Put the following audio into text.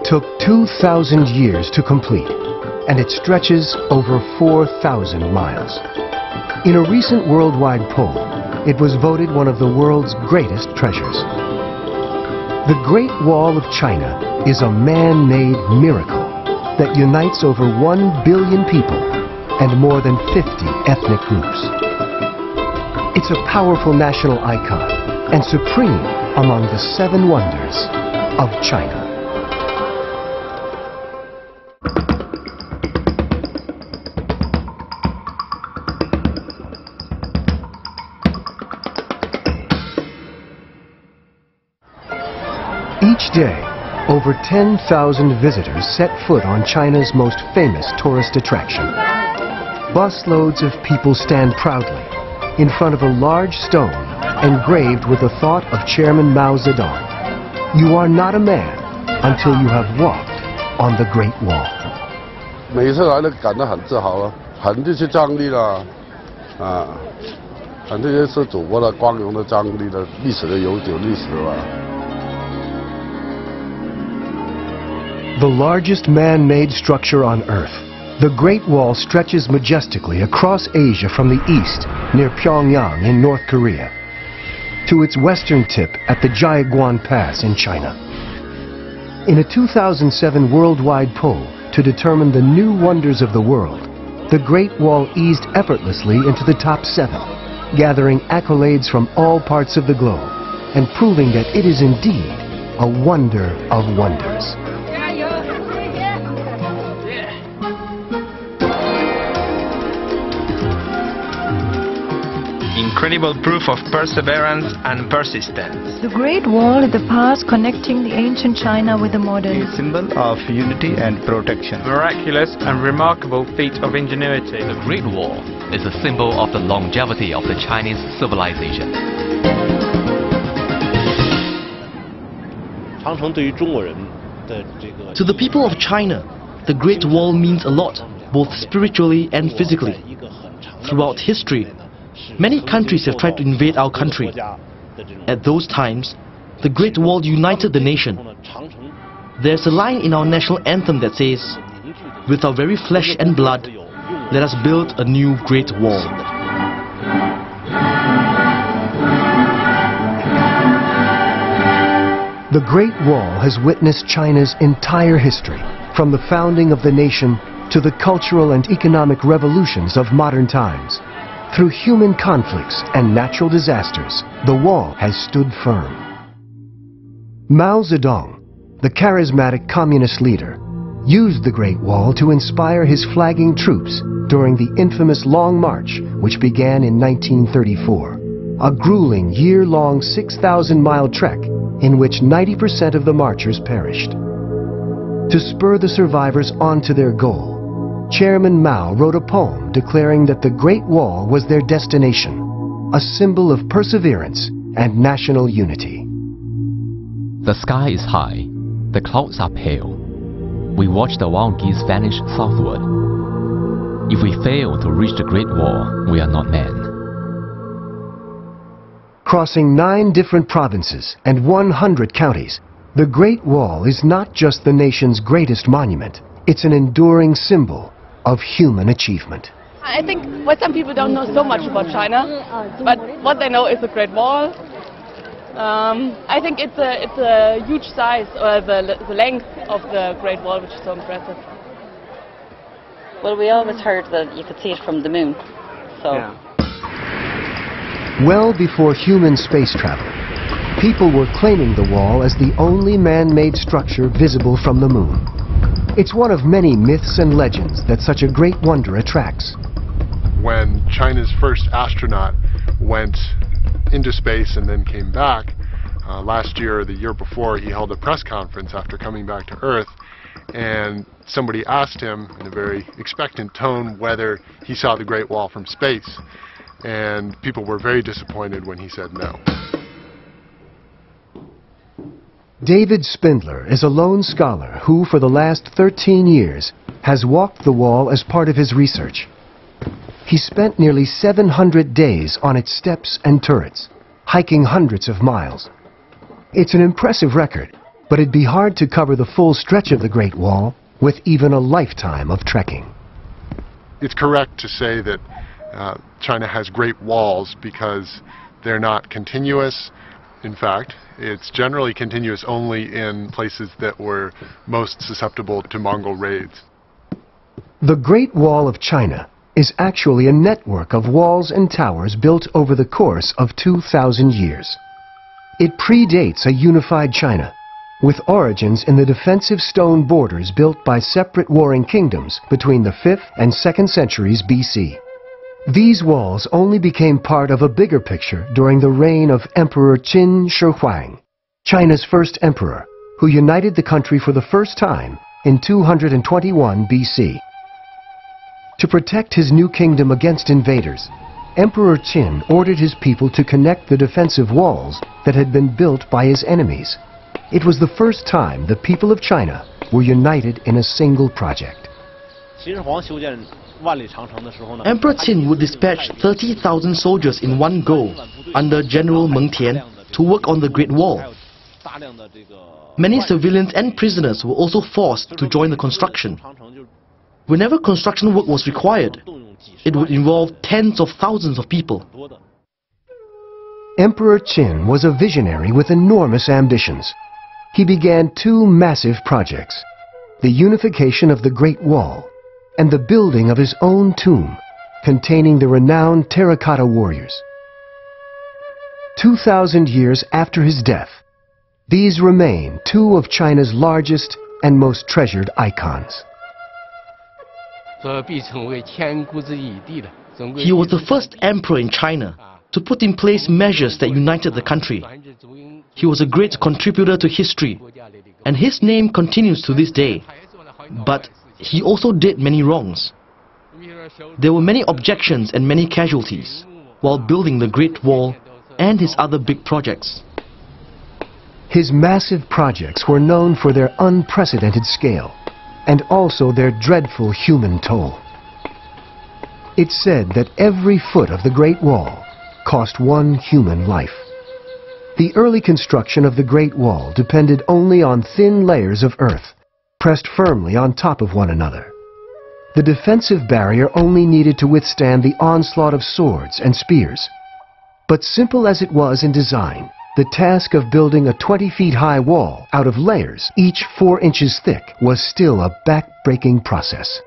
took 2,000 years to complete, and it stretches over 4,000 miles. In a recent worldwide poll, it was voted one of the world's greatest treasures. The Great Wall of China is a man-made miracle that unites over 1 billion people and more than 50 ethnic groups. It's a powerful national icon and supreme among the 7 wonders of China. Each day, over 10,000 visitors set foot on China's most famous tourist attraction. Busloads of people stand proudly in front of a large stone engraved with the thought of Chairman Mao Zedong. You are not a man until you have walked on the Great Wall. 每一次来都感到很自豪了，很这些张力了，很这些是祖国的光荣的张力的历史的悠久历史了。 The largest man-made structure on Earth, the Great Wall stretches majestically across Asia from the east near Pyongyang in North Korea to its western tip at the Jiaiguan Pass in China. In a 2007 worldwide poll to determine the new wonders of the world, the Great Wall eased effortlessly into the top 7, gathering accolades from all parts of the globe and proving that it is indeed a wonder of wonders. Incredible proof of perseverance and persistence. The Great Wall is the past connecting the ancient China with the modern. A symbol of unity and protection. Miraculous and remarkable feat of ingenuity. The Great Wall is a symbol of the longevity of the Chinese civilization. To the people of China, the Great Wall means a lot, both spiritually and physically. Throughout history, many countries have tried to invade our country. At those times, the Great Wall united the nation. There's a line in our national anthem that says, "With our very flesh and blood, let us build a new Great Wall." The Great Wall has witnessed China's entire history, from the founding of the nation to the cultural and economic revolutions of modern times. Through human conflicts and natural disasters, the wall has stood firm. Mao Zedong, the charismatic communist leader, used the Great Wall to inspire his flagging troops during the infamous Long March, which began in 1934, a grueling year-long 6,000-mile trek in which 90% of the marchers perished. To spur the survivors on to their goal, Chairman Mao wrote a poem declaring that the Great Wall was their destination, a symbol of perseverance and national unity. The sky is high, the clouds are pale. We watch the wild geese vanish southward. If we fail to reach the Great Wall, we are not men. Crossing 9 different provinces and 100 counties, the Great Wall is not just the nation's greatest monument, it's an enduring symbol of human achievement. I think what some people don't know so much about China, but what they know is the Great Wall. I think it's a huge size, or the length of the Great Wall, which is so impressive. Well, we always heard that you could see it from the moon, so. Yeah. Well before human space travel, people were claiming the wall as the only man-made structure visible from the moon. It's one of many myths and legends that such a great wonder attracts. When China's first astronaut went into space and then came back, last year or the year before, he held a press conference after coming back to Earth, and somebody asked him in a very expectant tone whether he saw the Great Wall from space, and people were very disappointed when he said no. David Spindler is a lone scholar who, for the last 13 years, has walked the wall as part of his research. He spent nearly 700 days on its steps and turrets, hiking hundreds of miles. It's an impressive record, but it'd be hard to cover the full stretch of the Great Wall with even a lifetime of trekking. It's correct to say that China has great walls because they're not continuous. In fact, it's generally continuous only in places that were most susceptible to Mongol raids. The Great Wall of China is actually a network of walls and towers built over the course of 2,000 years. It predates a unified China, with origins in the defensive stone borders built by separate warring kingdoms between the 5th and 2nd centuries BC. These walls only became part of a bigger picture during the reign of Emperor Qin Shi Huang, China's first emperor, who united the country for the first time in 221 BC. To protect his new kingdom against invaders, Emperor Qin ordered his people to connect the defensive walls that had been built by his enemies. It was the first time the people of China were united in a single project. Emperor Qin would dispatch 30,000 soldiers in one go under General Meng Tian to work on the Great Wall. Many civilians and prisoners were also forced to join the construction. Whenever construction work was required, it would involve tens of thousands of people. Emperor Qin was a visionary with enormous ambitions. He began two massive projects: the unification of the Great Wall and the building of his own tomb containing the renowned terracotta warriors. 2,000 years after his death, these remain two of China's largest and most treasured icons. He was the first emperor in China to put in place measures that united the country. He was a great contributor to history, and his name continues to this day. But he also did many wrongs. There were many objections and many casualties while building the Great Wall and his other big projects. His massive projects were known for their unprecedented scale and also their dreadful human toll. It's said that every foot of the Great Wall cost one human life. The early construction of the Great Wall depended only on thin layers of earth, pressed firmly on top of one another. The defensive barrier only needed to withstand the onslaught of swords and spears. But simple as it was in design, the task of building a 20-feet-high wall out of layers, each 4 inches thick, was still a back-breaking process.